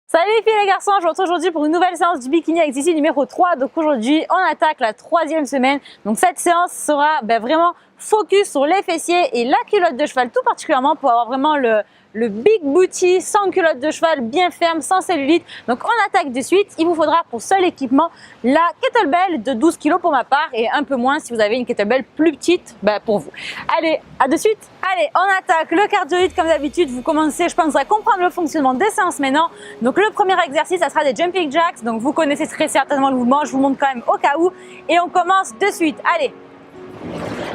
Salut les filles et les garçons, je vous retrouve aujourd'hui pour une nouvelle séance du bikini exercice numéro 3. Donc aujourd'hui, on attaque la 3e semaine. Donc cette séance sera vraiment focus sur les fessiers et la culotte de cheval tout particulièrement pour avoir vraiment le big booty sans culotte de cheval, bien ferme, sans cellulite. Donc on attaque de suite. Il vous faudra pour seul équipement la kettlebell de 12 kg pour ma part et un peu moins si vous avez une kettlebell plus petite pour vous. Allez, à de suite. Allez, on attaque le cardio comme d'habitude. Vous commencez, je pense, à comprendre le fonctionnement des séances maintenant. Donc le premier exercice, ça sera des jumping jacks. Donc vous connaissez très certainement le mouvement. Je vous montre quand même au cas où. Et on commence de suite. Allez,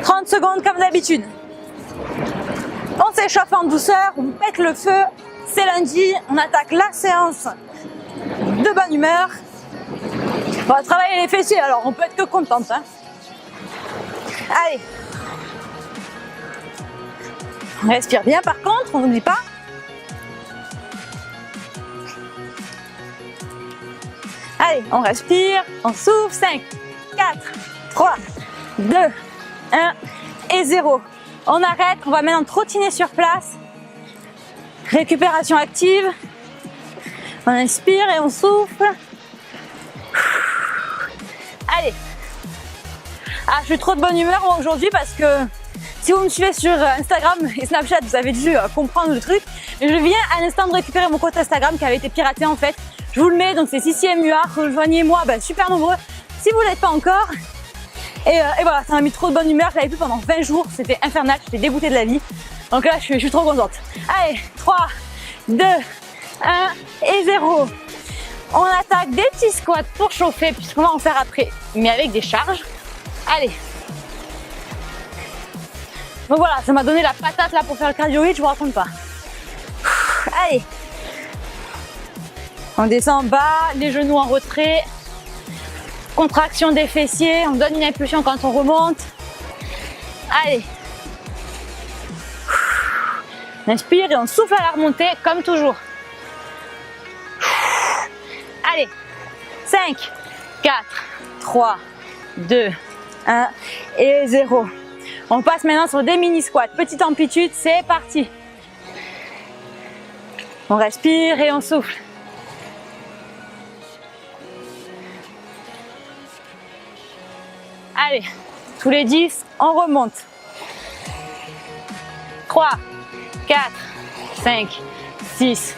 30 secondes comme d'habitude. On s'échauffe en douceur, on pète le feu. C'est lundi, on attaque la séance de bonne humeur. On va travailler les fessiers, alors on peut être que contente. Allez. On respire bien par contre, on n'oublie pas. Allez, on respire, on souffle. 5, 4, 3, 2, 1 et 0. On arrête, on va maintenant trottiner sur place. Récupération active. On inspire et on souffle. Allez. Ah, je suis trop de bonne humeur aujourd'hui parce que si vous me suivez sur Instagram et Snapchat, vous avez dû comprendre le truc. Mais je viens à l'instant de récupérer mon compte Instagram qui avait été piraté en fait. Je vous le mets, donc c'est CCMUA. Rejoignez-moi, super nombreux si vous ne l'êtes pas encore. Et voilà, ça m'a mis trop de bonne humeur. Je l'avais plus pendant 20 jours, c'était infernal, j'étais dégoûtée de la vie. Donc là, je suis trop contente. Allez, 3, 2, 1 et 0. On attaque des petits squats pour chauffer, puisqu'on va en faire après, mais avec des charges. Allez. Donc voilà, ça m'a donné la patate là pour faire le cardio je vous raconte pas. Allez. On descend en bas, les genoux en retrait. Contraction des fessiers, on donne une impulsion quand on remonte. Allez. On inspire et on souffle à la remontée comme toujours. Allez. 5, 4, 3, 2, 1 et 0. On passe maintenant sur des mini squats. Petite amplitude, c'est parti. On respire et on souffle. Allez, tous les 10, on remonte. 3, 4, 5, 6,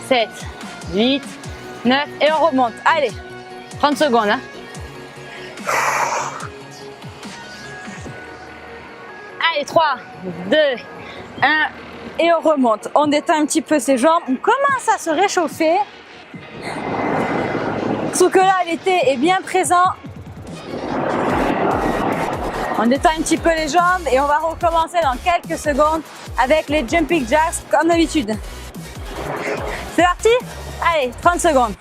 7, 8, 9 et on remonte. Allez, 30 secondes. Allez, 3, 2, 1 et on remonte. On détend un petit peu ses jambes. On commence à se réchauffer. Sauf que là, l'été est bien présent. On détend un petit peu les jambes et on va recommencer dans quelques secondes avec les jumping jacks comme d'habitude. C'est parti? Allez, 30 secondes.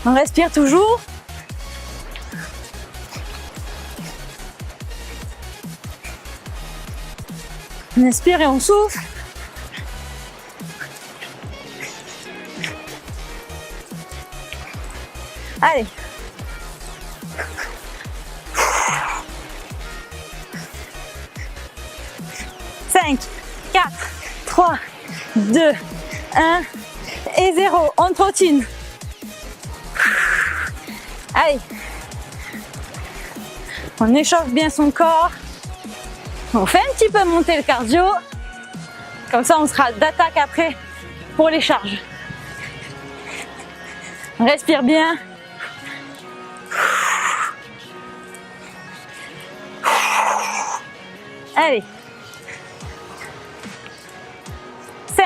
On respire toujours. On inspire et on souffle. Allez. 5, 4, 3, 2, 1 et 0. On trottine. Allez. On échauffe bien son corps. On fait un petit peu monter le cardio. Comme ça, on sera d'attaque après pour les charges. On respire bien. Allez.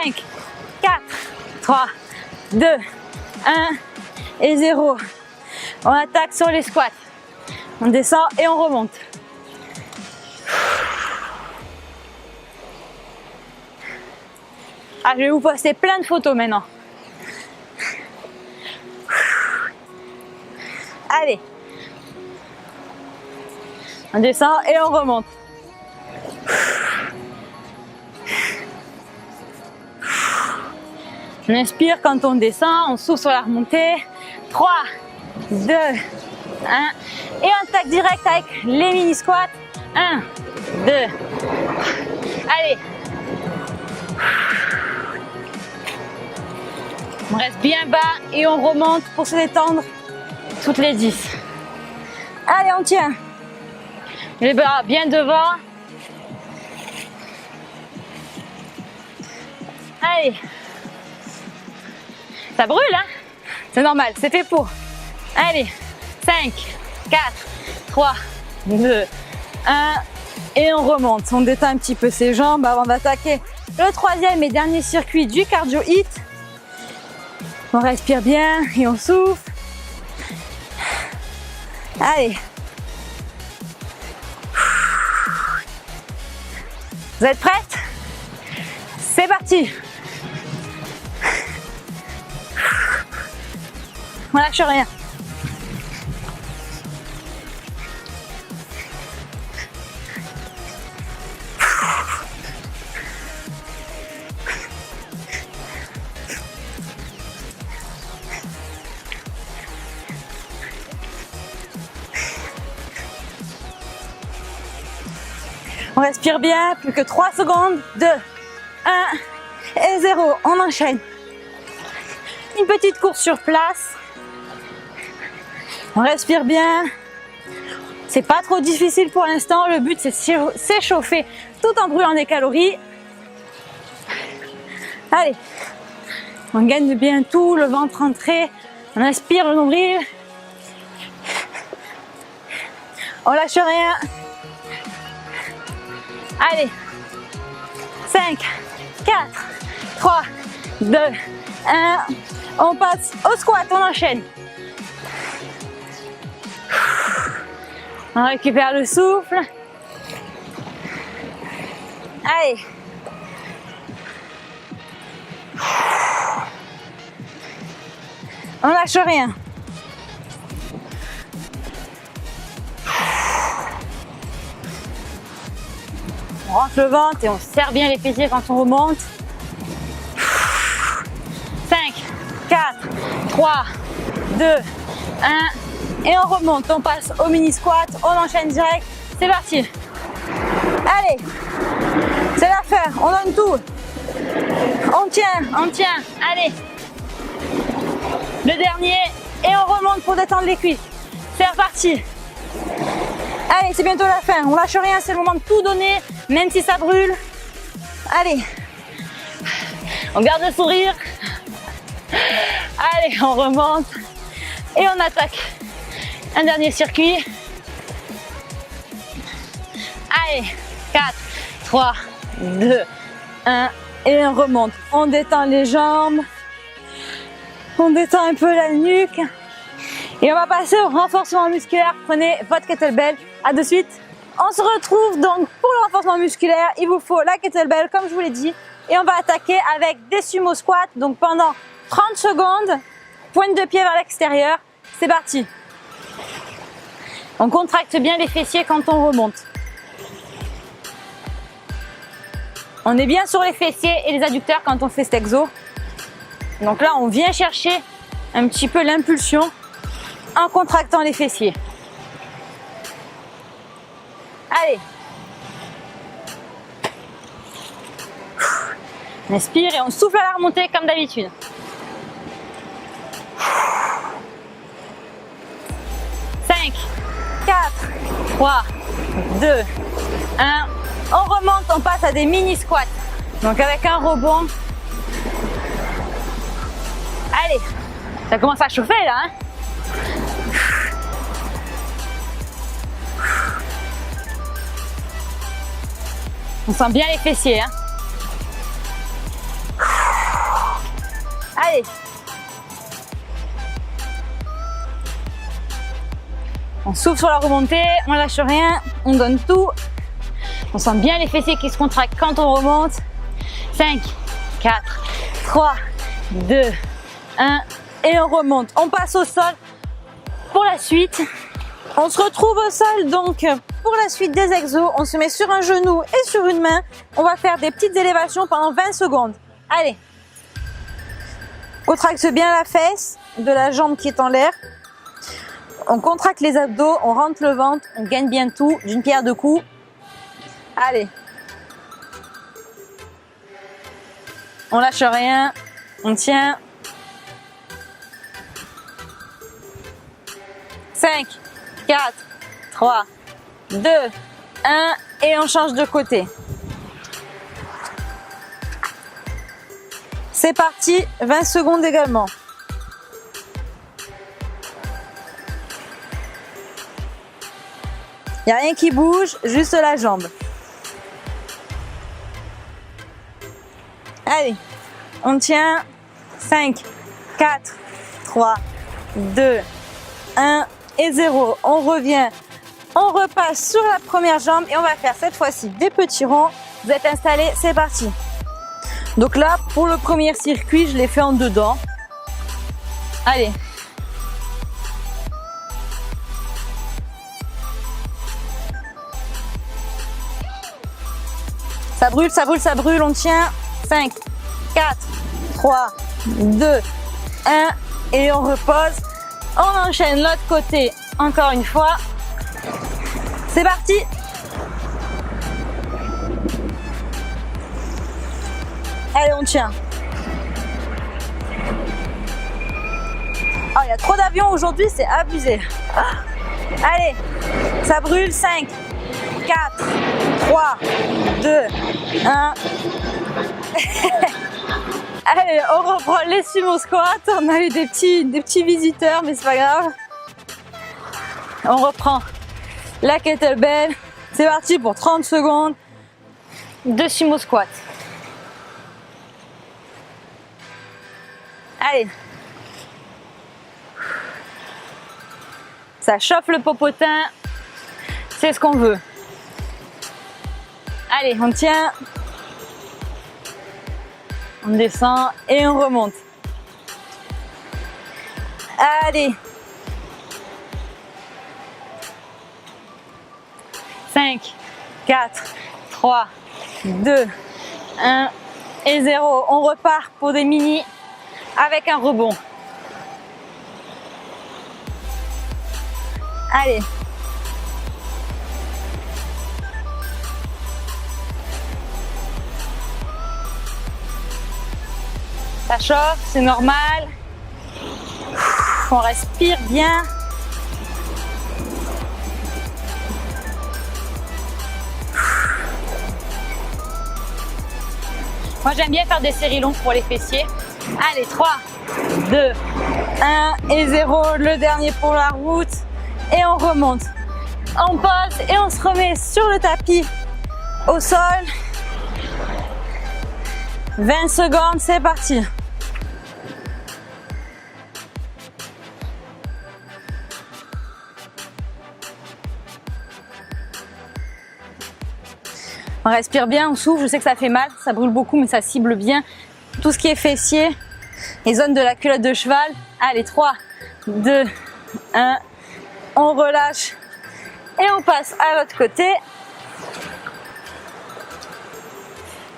5, 4, 3, 2, 1 et 0. On attaque sur les squats. On descend et on remonte. Ah, je vais vous poster plein de photos maintenant. Allez. On descend et on remonte. On inspire quand on descend, on souffle sur la remontée. 3, 2, 1. Et on attaque direct avec les mini squats. 1, 2. Allez. On reste bien bas et on remonte pour se détendre toutes les 10. Allez, on tient. Les bras bien devant. Allez. Ça brûle, hein? C'est normal, c'est fait pour. Allez, 5, 4, 3, 2, 1. Et on remonte. On détend un petit peu ses jambes avant d'attaquer le troisième et dernier circuit du cardio hit. On respire bien et on souffle. Allez. Vous êtes prêtes? C'est parti. On lâche rien. On respire bien, plus que 3 secondes. 2, 1 et 0. On enchaîne. Une petite course sur place. On respire bien. C'est pas trop difficile pour l'instant. Le but, c'est de s'échauffer tout en brûlant des calories. Allez. On gagne bien tout, le ventre entré. On inspire le nombril. On lâche rien. Allez, 5, 4, 3, 2, 1. On passe au squat, on enchaîne. On récupère le souffle. Allez. On lâche rien. On rentre le ventre et on serre bien les fessiers quand on remonte. 5, 4, 3, 2, 1. Et on remonte. On passe au mini squat. On enchaîne direct. C'est parti. Allez. C'est l'affaire. On donne tout. On tient. On tient. Allez. Le dernier. Et on remonte pour détendre les cuisses. C'est reparti. Allez, c'est bientôt la fin. On lâche rien. C'est le moment de tout donner. Même si ça brûle. Allez. On garde le sourire. Allez, on remonte. Et on attaque. Un dernier circuit. Allez. 4, 3, 2, 1. Et on remonte. On détend les jambes. On détend un peu la nuque. Et on va passer au renforcement musculaire. Prenez votre kettlebell. À de suite. On se retrouve donc pour le renforcement musculaire. Il vous faut la kettlebell comme je vous l'ai dit. Et on va attaquer avec des sumo squats. Donc pendant 30 secondes, pointe de pied vers l'extérieur. C'est parti. On contracte bien les fessiers quand on remonte. On est bien sur les fessiers et les adducteurs quand on fait cet exo. Donc là, on vient chercher un petit peu l'impulsion en contractant les fessiers. Allez. On inspire et on souffle à la remontée comme d'habitude. Cinq, 4, 3, 2, 1. On remonte, on passe à des mini squats. Donc avec un rebond. Allez, ça commence à chauffer là. Hein. On sent bien les fessiers. Hein. Allez. On souffle sur la remontée, on lâche rien, on donne tout. On sent bien les fessiers qui se contractent quand on remonte. 5, 4, 3, 2, 1. Et on remonte. On passe au sol pour la suite. On se retrouve au sol donc pour la suite des exos. On se met sur un genou et sur une main. On va faire des petites élévations pendant 20 secondes. Allez. Contracte bien la fesse de la jambe qui est en l'air. On contracte les abdos, on rentre le ventre, on gagne bien tout d'une pierre deux coups. Allez. On lâche rien, on tient. 5, 4, 3, 2, 1 et on change de côté. C'est parti, 20 secondes également. Il n'y a rien qui bouge, juste la jambe. Allez, on tient. 5, 4, 3, 2, 1 et 0. On revient, on repasse sur la première jambe et on va faire cette fois-ci des petits ronds. Vous êtes installés, c'est parti. Donc là, pour le premier circuit, je l'ai fait en dedans. Allez. Ça brûle, ça brûle, ça brûle. On tient. 5, 4, 3, 2, 1 et on repose. On enchaîne l'autre côté encore une fois. C'est parti. Allez, on tient. Oh, il y a trop d'avions aujourd'hui, c'est abusé. Allez, ça brûle. 5, 4, 3, 2, 1. Allez, on reprend les sumo squats. On a eu des petits visiteurs, mais c'est pas grave. On reprend la kettlebell. C'est parti pour 30 secondes de sumo squat. Allez. Ça chauffe le popotin. C'est ce qu'on veut. Allez, on tient. On descend et on remonte. Allez. 5, 4, 3, 2, 1 et 0. On repart pour des mini avec un rebond. Allez. Ça chauffe, c'est normal. On respire bien. Moi, j'aime bien faire des séries longues pour les fessiers. Allez, 3, 2, 1 et 0. Le dernier pour la route. Et on remonte. On pose et on se remet sur le tapis au sol. 20 secondes, c'est parti. On respire bien, on souffle, je sais que ça fait mal, ça brûle beaucoup, mais ça cible bien tout ce qui est fessier, les zones de la culotte de cheval. Allez, 3, 2, 1, on relâche et on passe à l'autre côté.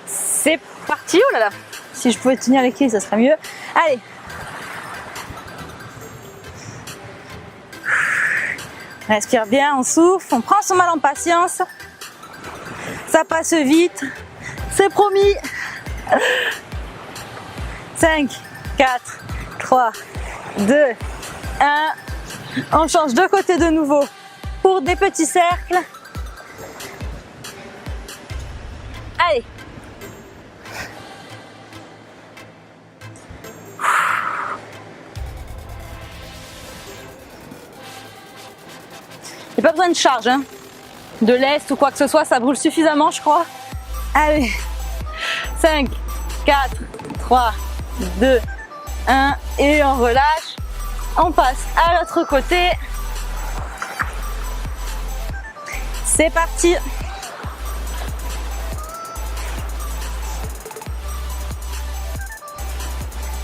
C'est parti, oh là là, si je pouvais tenir les clés, ça serait mieux. Allez. On respire bien, on souffle, on prend son mal en patience. Ça passe vite, c'est promis. 5, 4, 3, 2, 1. On change de côté de nouveau pour des petits cercles. Allez. Il n'y a pas besoin de charge, hein. De lest ou quoi que ce soit, ça brûle suffisamment, je crois. Allez, 5, 4, 3, 2, 1 et on relâche. On passe à l'autre côté. C'est parti.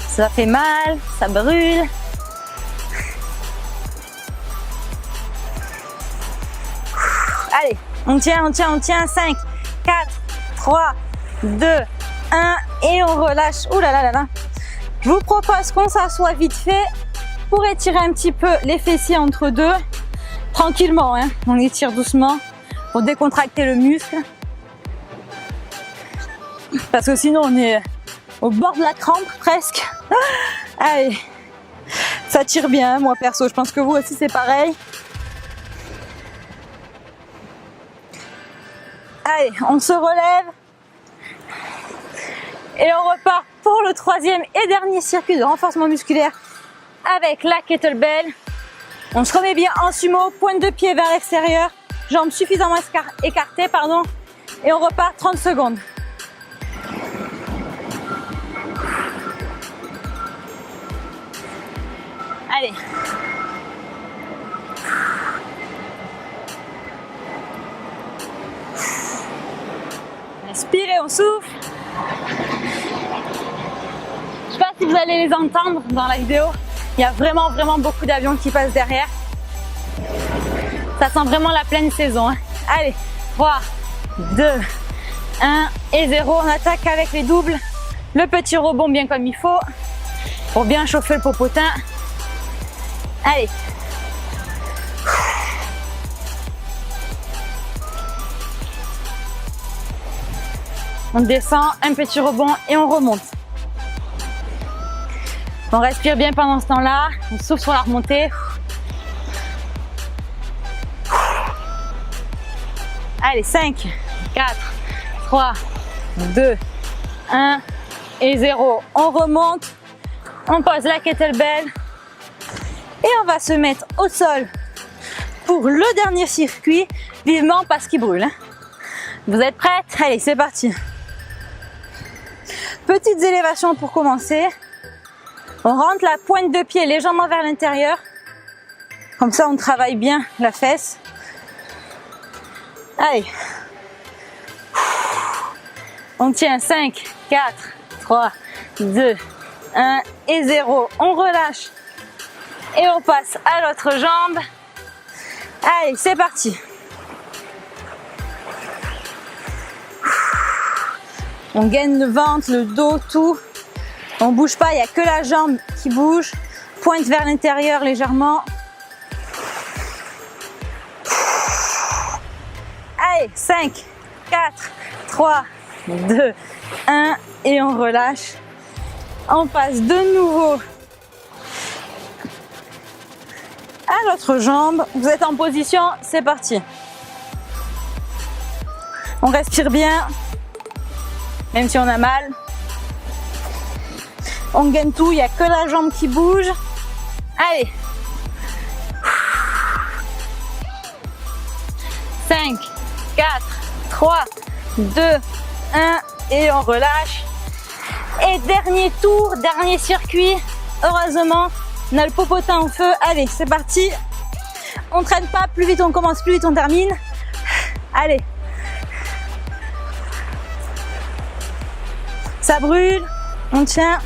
Ça fait mal, ça brûle. Allez, on tient, on tient, on tient. 5, 4, 3, 2, 1 et on relâche. Ouh là là là là. Je vous propose qu'on s'assoie vite fait pour étirer un petit peu les fessiers entre deux. Tranquillement, hein. On étire doucement pour décontracter le muscle. Parce que sinon on est au bord de la crampe presque. Allez, Ça tire bien, moi perso, je pense que vous aussi c'est pareil. Allez, on se relève. Et on repart pour le troisième et dernier circuit de renforcement musculaire avec la kettlebell. On se remet bien en sumo, pointe de pied vers l'extérieur, jambes suffisamment écartées, pardon, et on repart 30 secondes. Allez. Inspirez, on souffle. Je sais pas si vous allez les entendre dans la vidéo. Il y a vraiment beaucoup d'avions qui passent derrière. Ça sent vraiment la pleine saison. Hein. Allez, 3, 2, 1 et 0. On attaque avec les doubles. Le petit rebond bien comme il faut pour bien chauffer le popotin. Allez. On descend, un petit rebond et on remonte. On respire bien pendant ce temps-là. On souffle sur la remontée. Allez, 5, 4, 3, 2, 1 et 0. On remonte. On pose la kettlebell. Et on va se mettre au sol pour le dernier circuit, vivement parce qu'il brûle. Hein. Vous êtes prêtes? Allez, c'est parti. Petites élévations pour commencer. On rentre la pointe de pied légèrement vers l'intérieur. Comme ça, on travaille bien la fesse. Allez. On tient 5, 4, 3, 2, 1 et 0. On relâche. Et on passe à l'autre jambe. Allez, c'est parti. On gaine le ventre, le dos, tout. On bouge pas, il n'y a que la jambe qui bouge. Pointe vers l'intérieur légèrement. Allez, 5, 4, 3, 2, 1 et on relâche. On passe de nouveau à l'autre jambe. Vous êtes en position, c'est parti. On respire bien, même si on a mal. On gagne tout, il n'y a que la jambe qui bouge. Allez. 5, 4, 3, 2, 1 et on relâche. Et dernier tour, dernier circuit. Heureusement, on a le popotin en feu. Allez, c'est parti. On traîne pas, plus vite on commence, plus vite on termine. Allez. Ça brûle, on tient.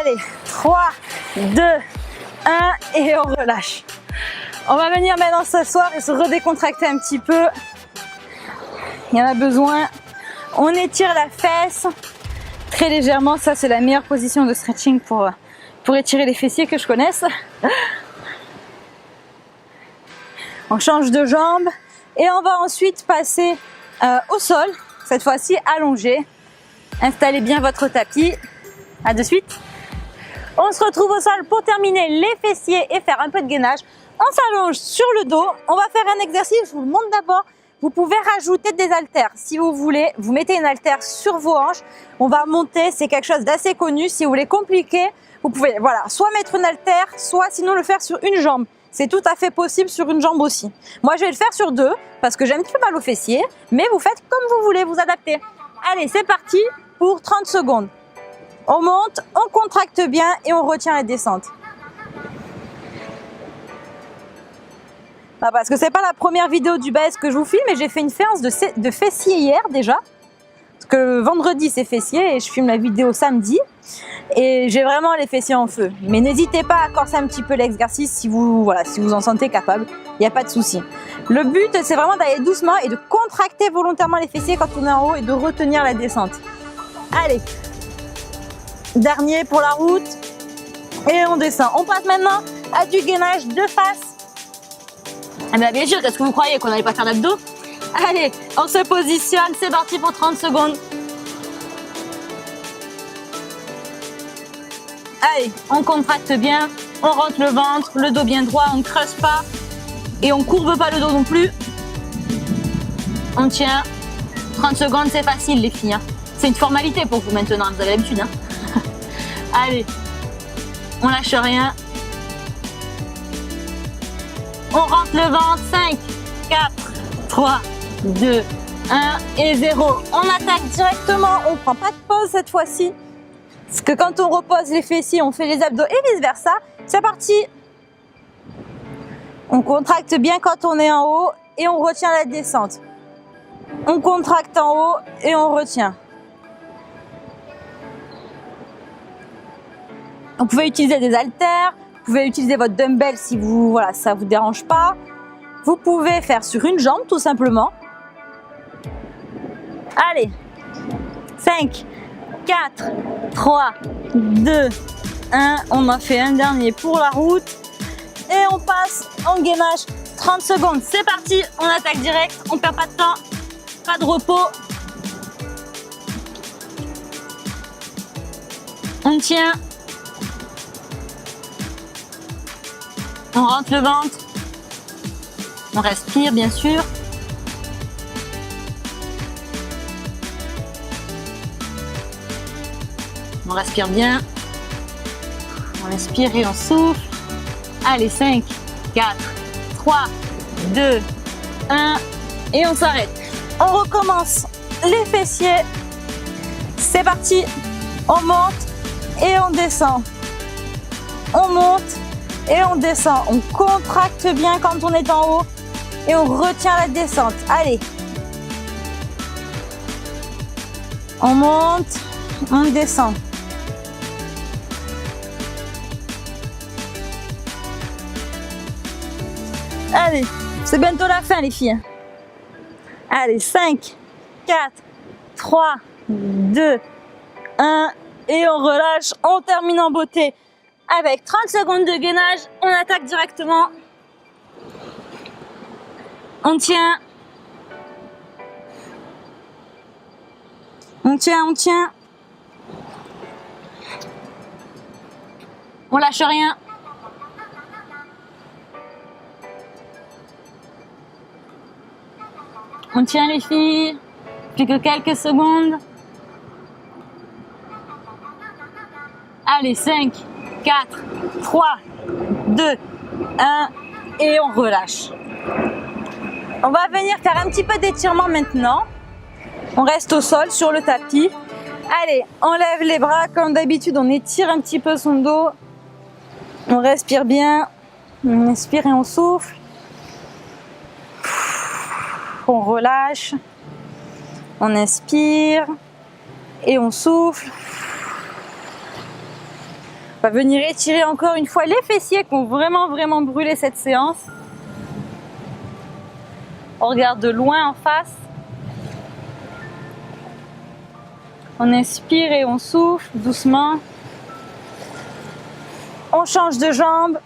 Allez, 3, 2, 1 et on relâche. On va venir maintenant s'asseoir et se redécontracter un petit peu. Il y en a besoin. On étire la fesse très légèrement. Ça, c'est la meilleure position de stretching pour étirer les fessiers que je connaisse. On change de jambe et on va ensuite passer au sol. Cette fois-ci allongé. Installez bien votre tapis. À de suite. On se retrouve au sol pour terminer les fessiers et faire un peu de gainage. On s'allonge sur le dos. On va faire un exercice. Je vous le montre d'abord. Vous pouvez rajouter des haltères si vous voulez. Vous mettez une haltère sur vos hanches. On va monter. C'est quelque chose d'assez connu. Si vous voulez compliquer, vous pouvez soit mettre une haltère, soit sinon le faire sur une jambe. C'est tout à fait possible sur une jambe aussi. Moi, je vais le faire sur deux parce que j'ai un petit peu mal aux fessiers. Mais vous faites comme vous voulez, vous adaptez. Allez, c'est parti pour 30 secondes. On monte, on contracte bien et on retient la descente. Parce que c'est pas la première vidéo du BAS que je vous filme, mais j'ai fait une séance de fessiers hier déjà. Parce que vendredi c'est fessiers et je filme la vidéo samedi. Et j'ai vraiment les fessiers en feu. Mais n'hésitez pas à corser un petit peu l'exercice si vous en sentez capable. Il n'y a pas de souci. Le but c'est vraiment d'aller doucement et de contracter volontairement les fessiers quand on est en haut et de retenir la descente. Allez. Dernier pour la route. Et on descend. On passe maintenant à du gainage de face. Ah bien, bien sûr, qu'est-ce que vous croyez qu'on n'allait pas faire d'abdos? Allez, on se positionne, c'est parti pour 30 secondes. Allez, on contracte bien, on rentre le ventre, le dos bien droit, on ne creuse pas et on courbe pas le dos non plus. On tient. 30 secondes, c'est facile les filles. Hein. C'est une formalité pour vous maintenant, vous avez l'habitude. Hein. Allez, on lâche rien. On rentre le ventre. 5, 4, 3, 2, 1 et 0. On attaque directement, on ne prend pas de pause cette fois-ci. Parce que quand on repose les fessiers, on fait les abdos et vice versa. C'est parti. On contracte bien quand on est en haut et on retient la descente. On contracte en haut et on retient. Vous pouvez utiliser des haltères, vous pouvez utiliser votre dumbbell si ça vous dérange pas. Vous pouvez faire sur une jambe tout simplement. Allez, 5, 4, 3, 2, 1. On en fait un dernier pour la route. Et on passe en gainage 30 secondes. C'est parti, on attaque direct, on perd pas de temps. Pas de repos. On tient. On rentre le ventre. On respire bien sûr. On respire bien. On inspire et on souffle. Allez, 5, 4, 3, 2, 1 et on s'arrête. On recommence les fessiers. C'est parti. On monte et on descend. On monte et on descend. On contracte bien quand on est en haut et on retient la descente. Allez. On monte, on descend. Allez, c'est bientôt la fin les filles. Allez, 5, 4, 3, 2, 1 et on relâche, on termine en beauté. Avec 30 secondes de gainage, on attaque directement. On tient. On tient, on tient. On lâche rien. On tient les filles, plus que quelques secondes. Allez, 5, 4, 3, 2, 1 et on relâche. On va venir faire un petit peu d'étirement maintenant. On reste au sol sur le tapis. Allez, on lève les bras comme d'habitude, on étire un petit peu son dos. On respire bien, on inspire et on souffle. On relâche, on inspire et on souffle. On va venir étirer encore une fois les fessiers qui ont vraiment brûlé cette séance. On regarde de loin en face. On inspire et on souffle doucement. On change de jambe.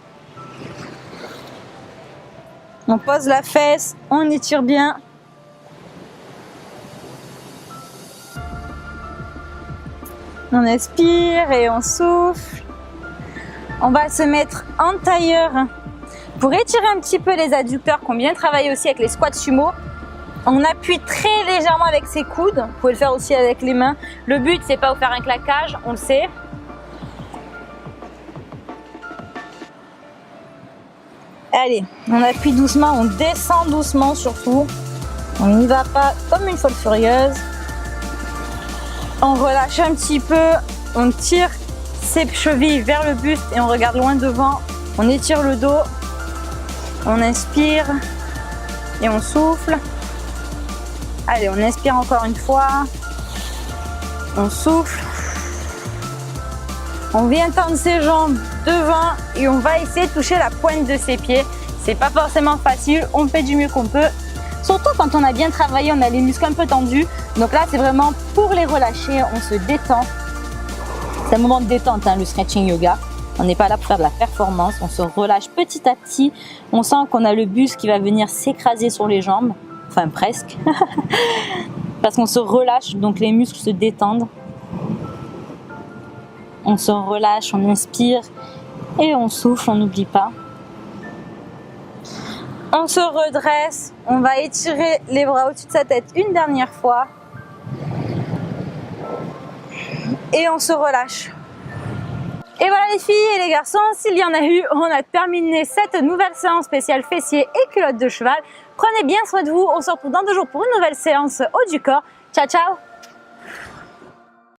On pose la fesse, on étire bien. On inspire et on souffle. On va se mettre en tailleur pour étirer un petit peu les adducteurs qui ont bien travaillé aussi avec les squats sumo. On appuie très légèrement avec ses coudes. Vous pouvez le faire aussi avec les mains. Le but, c'est pas vous faire un claquage, on le sait. Allez, on appuie doucement, on descend doucement surtout. On n'y va pas comme une folle furieuse. On relâche un petit peu, on tire ses chevilles vers le buste et on regarde loin devant. On étire le dos, on inspire et on souffle. Allez, on inspire encore une fois. On souffle. On vient tendre ses jambes devant et on va essayer de toucher la pointe de ses pieds. C'est pas forcément facile, on fait du mieux qu'on peut. Surtout quand on a bien travaillé, on a les muscles un peu tendus. Donc là, c'est vraiment pour les relâcher, on se détend. C'est un moment de détente, hein, le stretching yoga. On n'est pas là pour faire de la performance, on se relâche petit à petit. On sent qu'on a le buste qui va venir s'écraser sur les jambes, enfin presque. Parce qu'on se relâche, donc les muscles se détendent. On se relâche, on inspire et on souffle, on n'oublie pas. On se redresse, on va étirer les bras au-dessus de sa tête une dernière fois. Et on se relâche. Et voilà les filles et les garçons, s'il y en a eu, on a terminé cette nouvelle séance spéciale fessiers et culottes de cheval. Prenez bien soin de vous, on se retrouve dans 2 jours pour une nouvelle séance haut du corps. Ciao ciao!